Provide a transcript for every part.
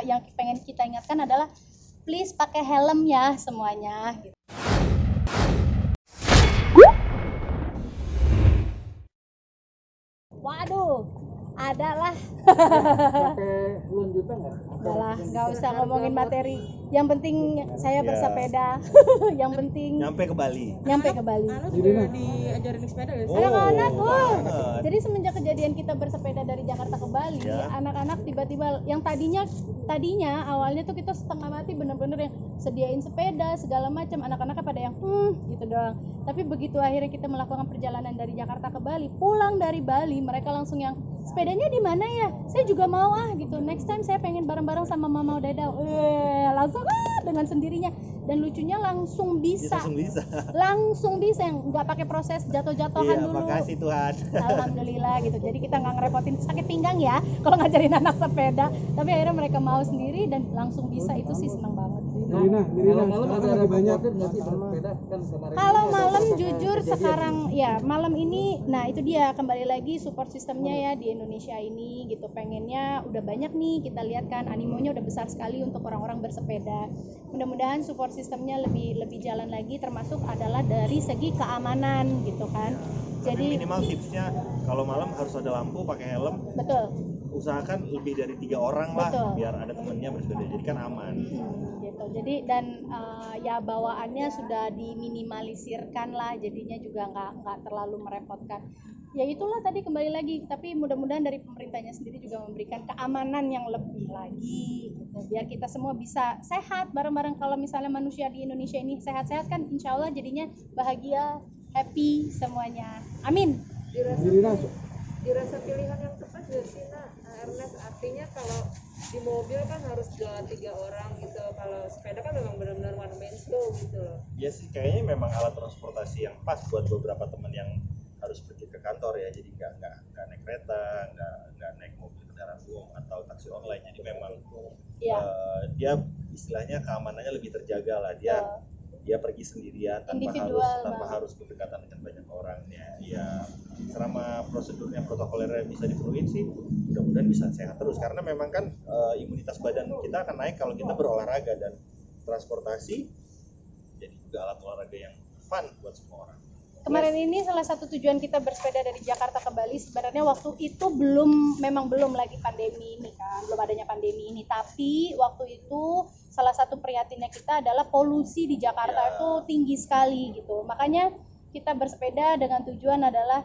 yang pengen kita ingatkan adalah please pakai helm ya semuanya gitu. Waduh, adalah Sampai puluhan juta nggak usah ngomongin materi. Yang penting saya bersepeda. Yang penting nyampe ke Bali. Anak sudah diajarin sepeda ya? Anak-anak, banget. jadi semenjak kejadian kita bersepeda dari Jakarta ke Bali, Ya. anak-anak tiba-tiba yang tadinya awalnya tuh kita setengah mati bener-bener yang sediain sepeda segala macam, anak-anaknya pada yang gitu doang. Tapi begitu akhirnya kita melakukan perjalanan dari Jakarta ke Bali, pulang dari Bali mereka langsung yang sepedanya di mana ya? Saya juga mau gitu. Next time saya pengen bareng-bareng sama Mama Dada. Langsung dengan sendirinya. Dan lucunya langsung bisa yang nggak pakai proses jatuh-jatuhan dulu. Makasih Tuhan. Alhamdulillah gitu. Jadi kita nggak ngerepotin sakit pinggang ya kalau ngajarin anak sepeda. Tapi akhirnya mereka mau sendiri dan langsung bisa, itu sih seneng banget. Nirina, malam ada banyak nggak sih bersepeda kan kemarin. Kalau malam jujur sekarang ya malam ini, nah itu dia kembali lagi support sistemnya ya di Indonesia ini gitu, pengennya udah banyak nih kita lihat kan animonya udah besar sekali untuk orang-orang bersepeda. Mudah-mudahan support sistemnya lebih jalan lagi, termasuk adalah dari segi keamanan gitu kan. Jadi Jadi minimal tipsnya kalau malam harus ada lampu, pakai helm. betul. Usahakan lebih dari 3 orang lah. Betul. Biar ada temennya bersepeda. Jadi kan aman. Gitu. Jadi dan ya bawaannya sudah diminimalisirkan lah, jadinya juga nggak terlalu merepotkan. Ya itulah tadi kembali lagi, tapi mudah-mudahan dari pemerintahnya sendiri juga memberikan keamanan yang lebih lagi gitu. Biar kita semua bisa sehat bareng-bareng. Kalau misalnya manusia di Indonesia ini sehat-sehat kan insya Allah jadinya bahagia, happy semuanya, amin. Dirasa pilihan yang tepat gak sih Ernest? Artinya kalau di mobil kan harus 2-3 orang gitu, kalau sepeda kan memang benar-benar one man show gitu loh. Ya sih, kayaknya memang alat transportasi yang pas buat beberapa teman yang harus pergi ke kantor ya. Jadi nggak naik kereta, nggak naik mobil kendaraan umum atau taksi online. Jadi memang dia istilahnya keamanannya lebih terjaga lah. Dia pergi sendirian tanpa harus berdekatan dengan banyak orang ya. Selama prosedurnya protokolernya bisa dipenuhi sih, mudah-mudahan bisa sehat terus, karena memang kan imunitas badan kita akan naik kalau kita berolahraga, dan transportasi jadi juga alat olahraga yang fun buat semua orang. Kemarin ini salah satu tujuan kita bersepeda dari Jakarta ke Bali, sebenarnya waktu itu memang belum lagi pandemi ini kan, belum adanya pandemi ini, tapi waktu itu salah satu prihatinnya kita adalah polusi di Jakarta itu tinggi sekali gitu. Makanya kita bersepeda dengan tujuan adalah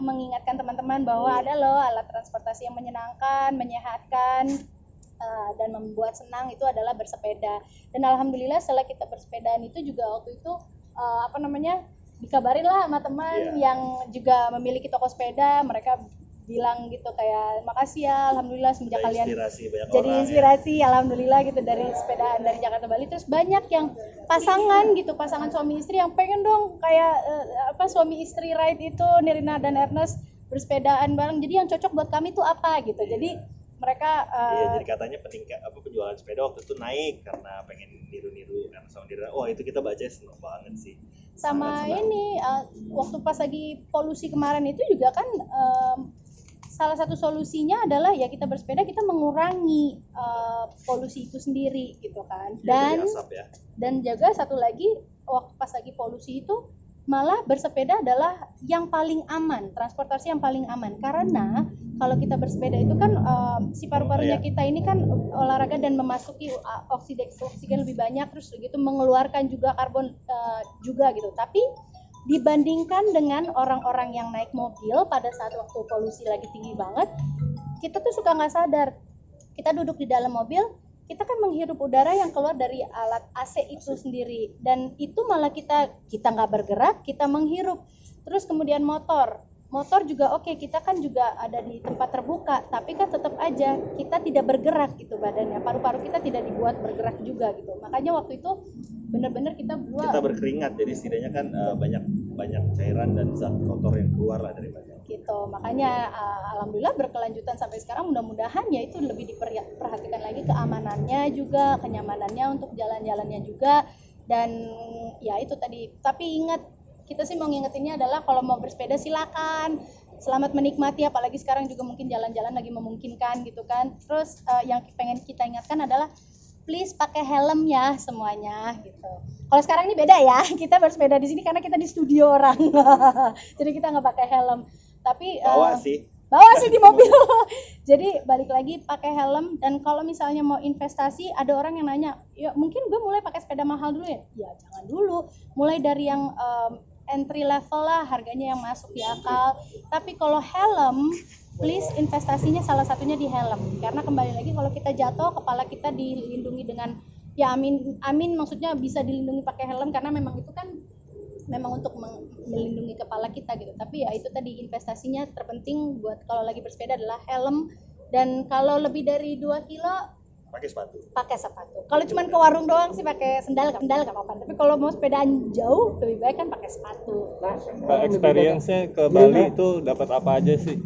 mengingatkan teman-teman bahwa ada loh alat transportasi yang menyenangkan, menyehatkan, dan membuat senang itu adalah bersepeda. Dan alhamdulillah setelah kita bersepedaan itu juga waktu itu dikabarin lah sama teman yang juga memiliki toko sepeda, mereka bilang gitu kayak makasih ya, alhamdulillah semenjak kalian jadi inspirasi ya. Alhamdulillah gitu dari sepedaan dari Jakarta Bali. Terus banyak yang pasangan suami istri yang pengen dong kayak suami istri ride itu, Nirina dan Ernest bersepedaan bareng, jadi yang cocok buat kami tuh apa gitu. Jadi mereka jadi katanya penjualan sepeda waktu itu naik karena pengen niru-niru Ernest sama Nirina. Itu kita baca seneng banget sih. Sama ini waktu pas lagi polusi kemarin itu juga kan salah satu solusinya adalah ya kita bersepeda, kita mengurangi polusi itu sendiri gitu kan. Dan juga satu lagi, waktu pas lagi polusi itu malah bersepeda adalah yang paling aman, transportasi yang paling aman, karena kalau kita bersepeda itu kan si paru-parunya kita ini kan olahraga dan memasuki oksigen lebih banyak, terus gitu mengeluarkan juga karbon juga gitu. Tapi dibandingkan dengan orang-orang yang naik mobil pada saat waktu polusi lagi tinggi banget, kita tuh suka nggak sadar, kita duduk di dalam mobil, kita kan menghirup udara yang keluar dari alat AC itu sendiri, dan itu malah kita nggak bergerak, kita menghirup. Terus kemudian motor juga kita kan juga ada di tempat terbuka, tapi kan tetap aja kita tidak bergerak gitu badannya, paru-paru kita tidak dibuat bergerak juga gitu. Makanya waktu itu benar-benar kita berkeringat, jadi setidaknya kan banyak cairan dan zat kotor yang keluar lah dari badan gitu. Makanya alhamdulillah berkelanjutan sampai sekarang, mudah-mudahan ya itu lebih diperhatikan lagi keamanannya juga, kenyamanannya untuk jalan-jalannya juga. Dan ya itu tadi, tapi ingat, kita sih mau ngingetinnya adalah kalau mau bersepeda silakan selamat menikmati, apalagi sekarang juga mungkin jalan-jalan lagi memungkinkan gitu kan. Terus yang pengen kita ingatkan adalah please pakai helm ya semuanya gitu. Kalau sekarang ini beda ya, kita bersepeda di sini karena kita di studio orang, jadi kita nggak pakai helm. Tapi bawa sih di mobil. Jadi balik lagi pakai helm. Dan kalau misalnya mau investasi, ada orang yang nanya, ya mungkin gue mulai pakai sepeda mahal dulu ya. Ya jangan dulu, mulai dari yang entry level lah, harganya yang masuk di akal. Tapi kalau helm, please investasinya salah satunya di helm, karena kembali lagi kalau kita jatuh, kepala kita dilindungi dengan, ya amin maksudnya bisa dilindungi pakai helm, karena memang itu kan memang untuk melindungi kepala kita gitu. Tapi ya itu tadi, investasinya terpenting buat kalau lagi bersepeda adalah helm. Dan kalau lebih dari 2 kilo pakai sepatu. Kalau cuma ke warung doang sih pakai sendal nggak apa-apa. Tapi kalau mau sepedaan jauh lebih baik kan pakai sepatu. Pak, experience-nya ke Bali itu dapat apa aja sih?